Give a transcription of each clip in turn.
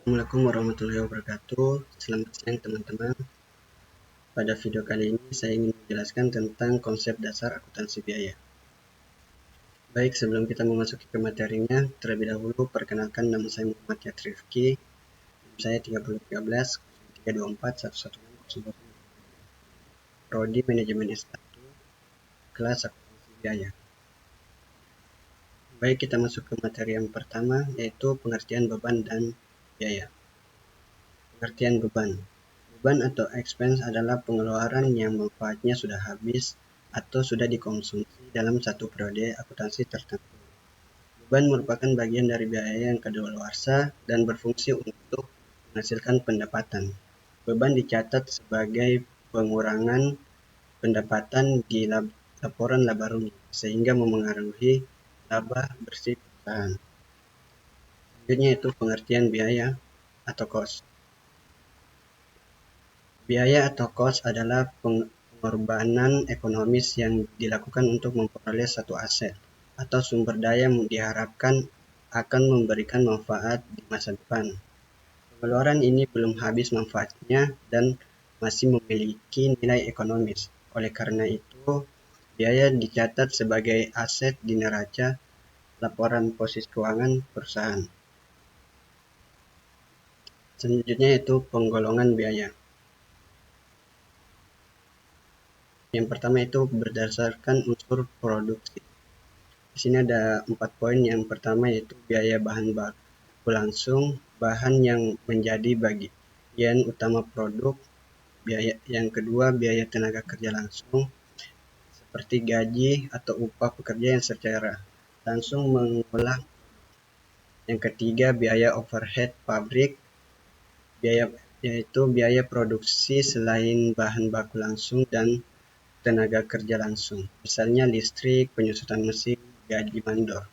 Assalamualaikum warahmatullahi wabarakatuh. Selamat siang teman-teman. Pada video kali ini saya ingin menjelaskan tentang konsep dasar akuntansi biaya. Baik, sebelum kita memasuki ke materinya, terlebih dahulu perkenalkan, nama saya Muhammad Yatri Rifki. NIM saya 3013 0324 110. Prodi Manajemen S1, kelas akuntansi biaya. Baik, kita masuk ke materi yang pertama, yaitu pengertian beban dan biaya. Pengertian beban. Beban atau expense adalah pengeluaran yang manfaatnya sudah habis atau sudah dikonsumsi dalam satu periode akuntansi tertentu. Beban merupakan bagian dari biaya yang kadaluarsa dan berfungsi untuk menghasilkan pendapatan. Beban dicatat sebagai pengurangan pendapatan di laporan laba rugi, sehingga memengaruhi laba bersih perusahaan. Selanjutnya itu pengertian biaya atau cost. Biaya atau cost adalah pengorbanan ekonomis yang dilakukan untuk memperoleh satu aset atau sumber daya yang diharapkan akan memberikan manfaat di masa depan. Pengeluaran ini belum habis manfaatnya dan masih memiliki nilai ekonomis. Oleh karena itu, biaya dicatat sebagai aset di neraca laporan posisi keuangan perusahaan. Selanjutnya itu penggolongan biaya. Yang pertama itu berdasarkan unsur produksi. Di sini ada 4 poin. Yang pertama yaitu biaya bahan baku langsung, bahan yang menjadi bagian utama produk. Yang kedua biaya tenaga kerja langsung, seperti gaji atau upah pekerja yang secara langsung mengolah. Yang ketiga biaya overhead pabrik, yaitu biaya produksi selain bahan baku langsung dan tenaga kerja langsung, misalnya listrik, penyusutan mesin, gaji mandor.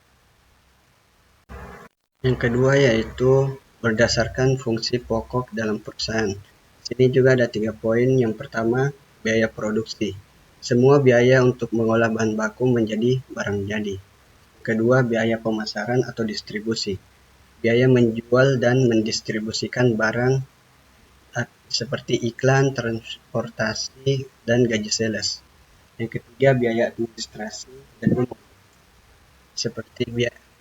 Yang kedua yaitu berdasarkan fungsi pokok dalam perusahaan. Sini juga ada 3 poin. Yang pertama, biaya produksi. Semua biaya untuk mengolah bahan baku menjadi barang jadi. Kedua, biaya pemasaran atau distribusi. Biaya menjual dan mendistribusikan barang seperti iklan, transportasi, dan gaji sales. Yang ketiga, biaya administrasi dan umum, seperti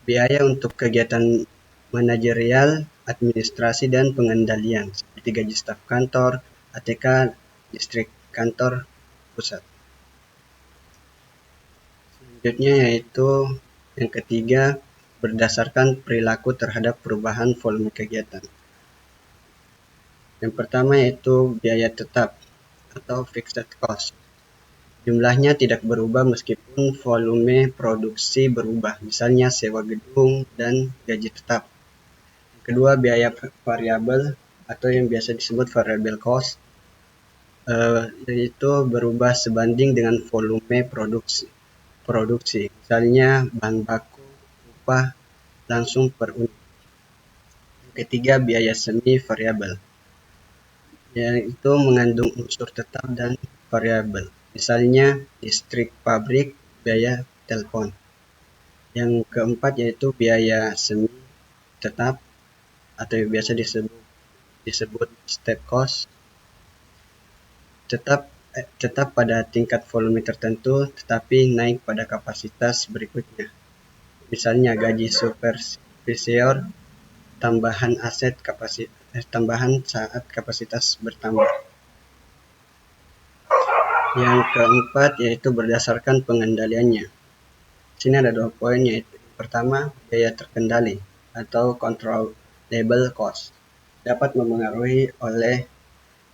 biaya untuk kegiatan manajerial, administrasi, dan pengendalian, seperti gaji staf kantor, ATK, distrik kantor pusat. Selanjutnya yaitu yang ketiga, berdasarkan perilaku terhadap perubahan volume kegiatan. Yang pertama yaitu biaya tetap atau fixed cost. Jumlahnya tidak berubah meskipun volume produksi berubah, misalnya sewa gedung dan gaji tetap. Kedua, biaya variabel atau yang biasa disebut variable cost, yaitu berubah sebanding dengan volume produksi, misalnya bahan baku, upah langsung per unit. Ketiga, biaya semi variabel, yaitu mengandung unsur tetap dan variabel, misalnya listrik pabrik, biaya telepon. Yang keempat yaitu biaya semi tetap atau yang biasa disebut step cost, tetap pada tingkat volume tertentu tetapi naik pada kapasitas berikutnya. Misalnya gaji supervisor, tambahan saat kapasitas bertambah. Yang keempat yaitu berdasarkan pengendaliannya. Sini ada 2 poin, yaitu pertama, biaya terkendali atau controllable cost dapat memengaruhi oleh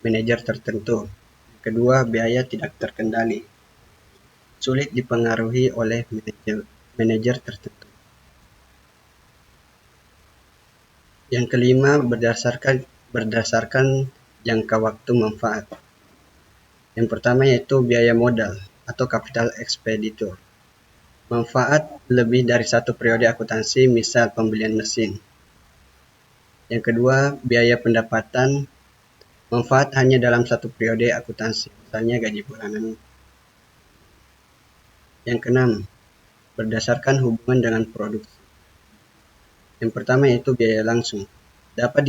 manajer tertentu. Kedua, biaya tidak terkendali sulit dipengaruhi oleh manajer tertentu. Yang kelima, berdasarkan jangka waktu manfaat. Yang pertama yaitu biaya modal atau capital expenditure. Manfaat lebih dari satu periode akuntansi, misal pembelian mesin. Yang kedua, biaya pendapatan. Manfaat hanya dalam satu periode akuntansi, misalnya gaji bulanan. Yang keenam, berdasarkan hubungan dengan produksi. Yang pertama yaitu biaya langsung. dapat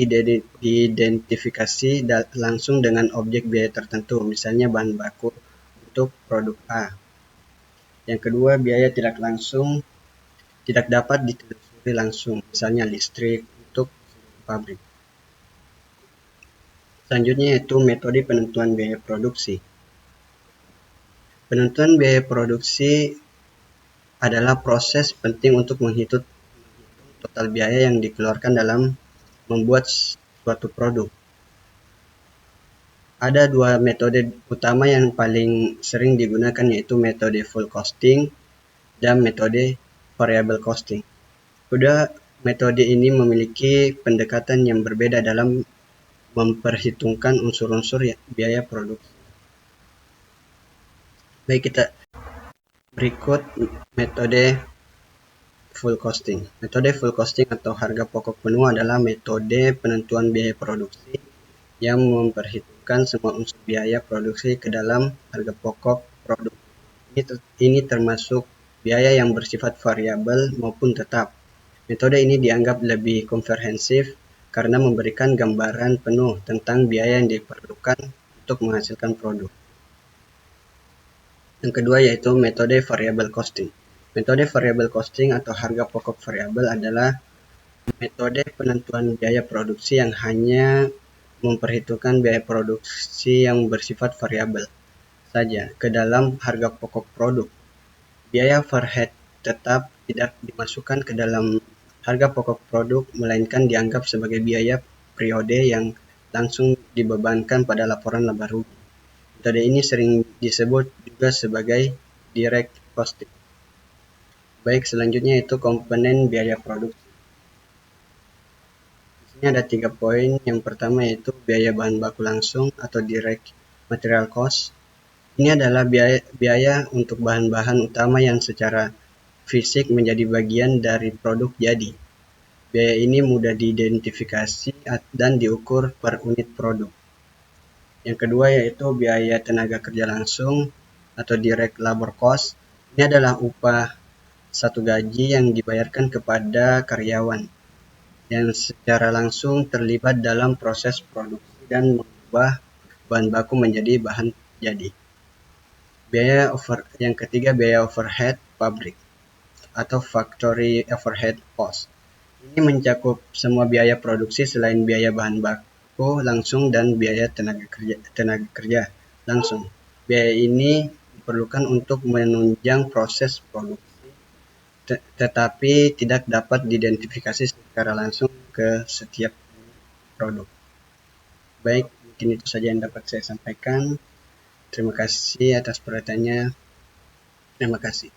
diidentifikasi langsung dengan objek biaya tertentu, misalnya bahan baku untuk produk A. Yang kedua, biaya tidak dapat ditelusuri langsung, misalnya listrik untuk pabrik. Selanjutnya yaitu metode penentuan biaya produksi. Penentuan biaya produksi adalah proses penting untuk menghitung total biaya yang dikeluarkan dalam membuat suatu produk. Ada dua metode utama yang paling sering digunakan, yaitu metode full costing dan metode variable costing. Kedua metode ini memiliki pendekatan yang berbeda dalam memperhitungkan unsur-unsur biaya produksi. Baik, kita berikut metode full costing. Metode full costing atau harga pokok penuh adalah metode penentuan biaya produksi yang memperhitungkan semua unsur biaya produksi ke dalam harga pokok produk. Ini termasuk biaya yang bersifat variabel maupun tetap. Metode ini dianggap lebih komprehensif karena memberikan gambaran penuh tentang biaya yang diperlukan untuk menghasilkan produk. Yang kedua yaitu metode variable costing. Metode variable costing atau harga pokok variabel adalah metode penentuan biaya produksi yang hanya memperhitungkan biaya produksi yang bersifat variabel saja ke dalam harga pokok produk. Biaya overhead tetap tidak dimasukkan ke dalam harga pokok produk, melainkan dianggap sebagai biaya periode yang langsung dibebankan pada laporan laba rugi. Metode ini sering disebut juga sebagai direct costing. Baik, selanjutnya itu komponen biaya produksi. Di sini ada 3 poin. Yang pertama yaitu biaya bahan baku langsung atau direct material cost. Ini adalah biaya untuk bahan-bahan utama yang secara fisik menjadi bagian dari produk jadi. Biaya ini mudah diidentifikasi dan diukur per unit produk. Yang kedua yaitu biaya tenaga kerja langsung atau direct labor cost. Ini adalah upah satu gaji yang dibayarkan kepada karyawan yang secara langsung terlibat dalam proses produksi dan mengubah bahan baku menjadi bahan jadi. Yang ketiga biaya overhead pabrik atau factory overhead cost. Ini mencakup semua biaya produksi selain biaya bahan baku langsung dan biaya tenaga kerja langsung. Biaya ini diperlukan untuk menunjang proses produksi, tetapi tidak dapat diidentifikasi secara langsung ke setiap produk. Baik, mungkin itu saja yang dapat saya sampaikan. Terima kasih atas perhatiannya. Terima kasih.